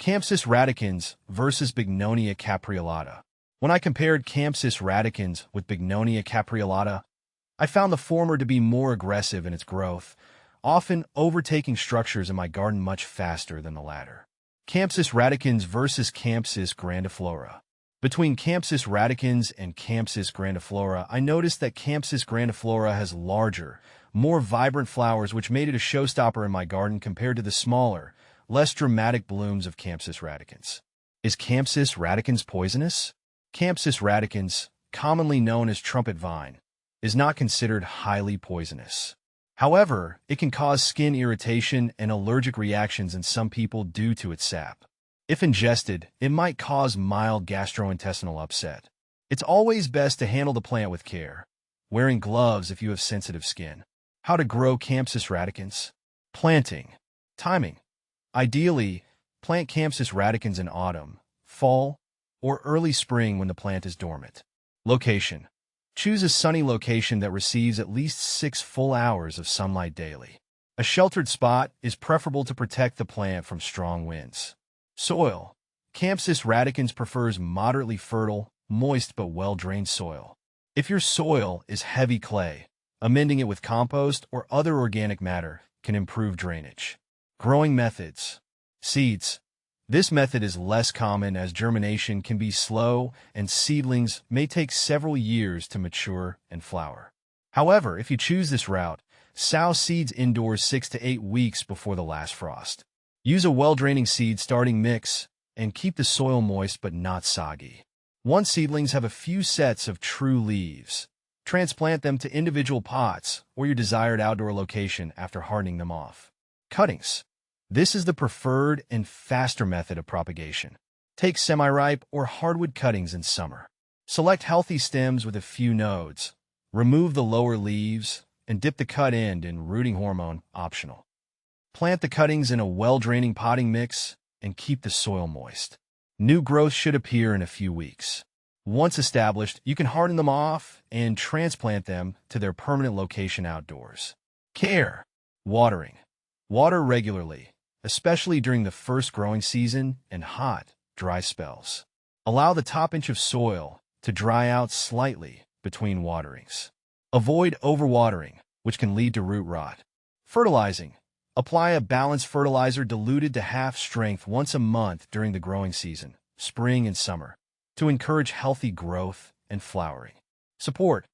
Campsis radicans versus Bignonia capreolata. When I compared Campsis radicans with Bignonia capreolata, I found the former to be more aggressive in its growth, often overtaking structures in my garden much faster than the latter. Campsis radicans versus Campsis grandiflora. Between Campsis radicans and Campsis grandiflora, I noticed that Campsis grandiflora has larger, more vibrant flowers, which made it a showstopper in my garden compared to the smaller, less dramatic blooms of Campsis radicans. Is Campsis radicans poisonous? Campsis radicans, commonly known as trumpet vine, is not considered highly poisonous. However, it can cause skin irritation and allergic reactions in some people due to its sap. If ingested, it might cause mild gastrointestinal upset. It's always best to handle the plant with care, wearing gloves if you have sensitive skin. How to grow Campsis radicans? Planting. Timing. Ideally, plant Campsis radicans in autumn, fall, or early spring when the plant is dormant. Location. Choose a sunny location that receives at least 6 full hours of sunlight daily. A sheltered spot is preferable to protect the plant from strong winds. Soil. Campsis radicans prefers moderately fertile, moist but well-drained soil. If your soil is heavy clay, amending it with compost or other organic matter can improve drainage. Growing methods. Seeds. This method is less common as germination can be slow and seedlings may take several years to mature and flower. However, if you choose this route, sow seeds indoors 6 to 8 weeks before the last frost. Use a well-draining seed starting mix and keep the soil moist but not soggy. Once seedlings have a few sets of true leaves, transplant them to individual pots or your desired outdoor location after hardening them off. Cuttings. This is the preferred and faster method of propagation. Take semi-ripe or hardwood cuttings in summer. Select healthy stems with a few nodes. Remove the lower leaves and dip the cut end in rooting hormone, optional. Plant the cuttings in a well-draining potting mix and keep the soil moist. New growth should appear in a few weeks. Once established, you can harden them off and transplant them to their permanent location outdoors. Care. Watering. Water regularly, especially during the first growing season and hot, dry spells. Allow the top inch of soil to dry out slightly between waterings. Avoid overwatering, which can lead to root rot. Fertilizing. Apply a balanced fertilizer diluted to half strength once a month during the growing season, spring and summer, to encourage healthy growth and flowering. Support.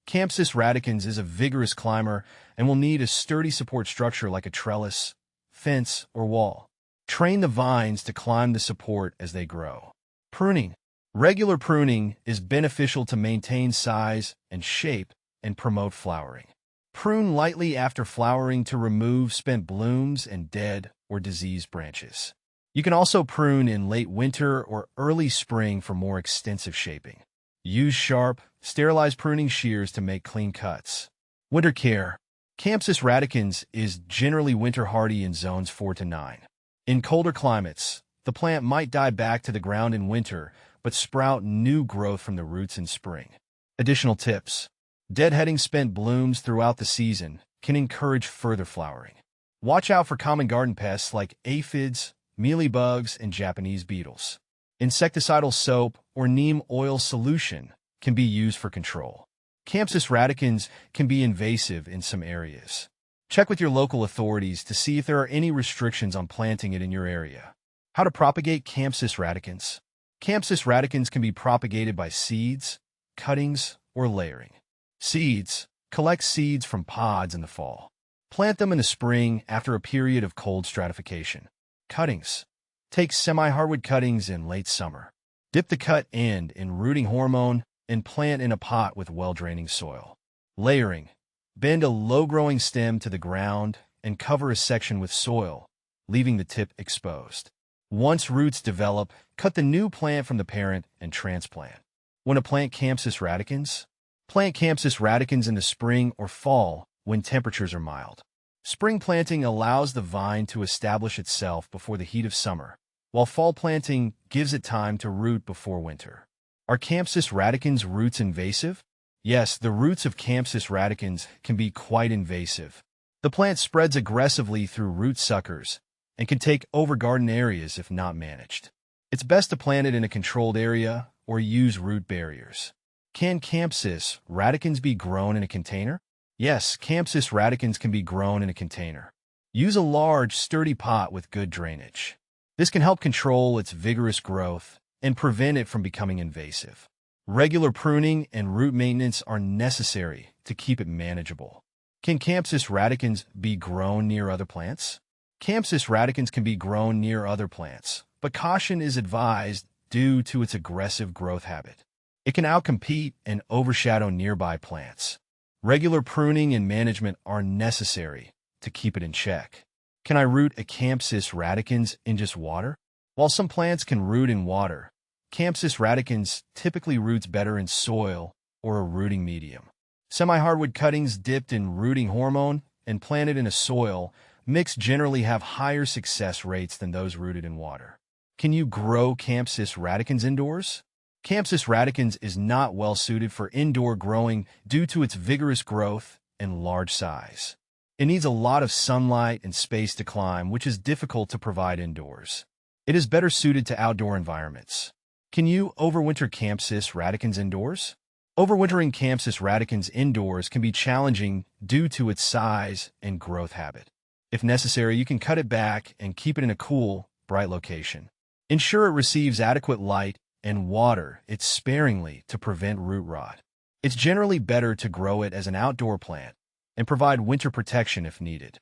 Campsis radicans is a vigorous climber and will need a sturdy support structure like a trellis, fence, or wall. Train the vines to climb the support as they grow. Pruning. Regular pruning is beneficial to maintain size and shape and promote flowering. Prune lightly after flowering to remove spent blooms and dead or diseased branches. You can also prune in late winter or early spring for more extensive shaping. Use sharp, sterilized pruning shears to make clean cuts. Winter care. Campsis radicans is generally winter hardy in zones 4 to 9. In colder climates, the plant might die back to the ground in winter, but sprout new growth from the roots in spring. Additional tips. Deadheading spent blooms throughout the season can encourage further flowering. Watch out for common garden pests like aphids, mealybugs, and Japanese beetles. Insecticidal soap or neem oil solution can be used for control. Campsis radicans can be invasive in some areas. Check with your local authorities to see if there are any restrictions on planting it in your area. How to propagate Campsis radicans. Campsis radicans can be propagated by seeds, cuttings, or layering. Seeds. Collect seeds from pods in the fall. Plant them in the spring after a period of cold stratification. Cuttings. Take semi-hardwood cuttings in late summer. Dip the cut end in rooting hormone and plant in a pot with well-draining soil. Layering. Bend a low-growing stem to the ground and cover a section with soil, leaving the tip exposed. Once roots develop, cut the new plant from the parent and transplant. When to plant Campsis radicans? Plant Campsis radicans in the spring or fall when temperatures are mild. Spring planting allows the vine to establish itself before the heat of summer, while fall planting gives it time to root before winter. Are Campsis radicans roots invasive? Yes, the roots of Campsis radicans can be quite invasive. The plant spreads aggressively through root suckers and can take over garden areas if not managed. It's best to plant it in a controlled area or use root barriers. Can Campsis radicans be grown in a container? Yes, Campsis radicans can be grown in a container. Use a large, sturdy pot with good drainage. This can help control its vigorous growth and prevent it from becoming invasive. Regular pruning and root maintenance are necessary to keep it manageable. Can Campsis radicans be grown near other plants? Campsis radicans can be grown near other plants, but caution is advised due to its aggressive growth habit. It can outcompete and overshadow nearby plants. Regular pruning and management are necessary to keep it in check. Can I root a Campsis radicans in just water? While some plants can root in water, Campsis radicans typically roots better in soil or a rooting medium. Semi-hardwood cuttings dipped in rooting hormone and planted in a soil mix generally have higher success rates than those rooted in water. Can you grow Campsis radicans indoors? Campsis radicans is not well suited for indoor growing due to its vigorous growth and large size. It needs a lot of sunlight and space to climb, which is difficult to provide indoors. It is better suited to outdoor environments. Can you overwinter Campsis radicans indoors? Overwintering Campsis radicans indoors can be challenging due to its size and growth habit. If necessary, you can cut it back and keep it in a cool, bright location. Ensure it receives adequate light and water it sparingly to prevent root rot. It's generally better to grow it as an outdoor plant and provide winter protection if needed.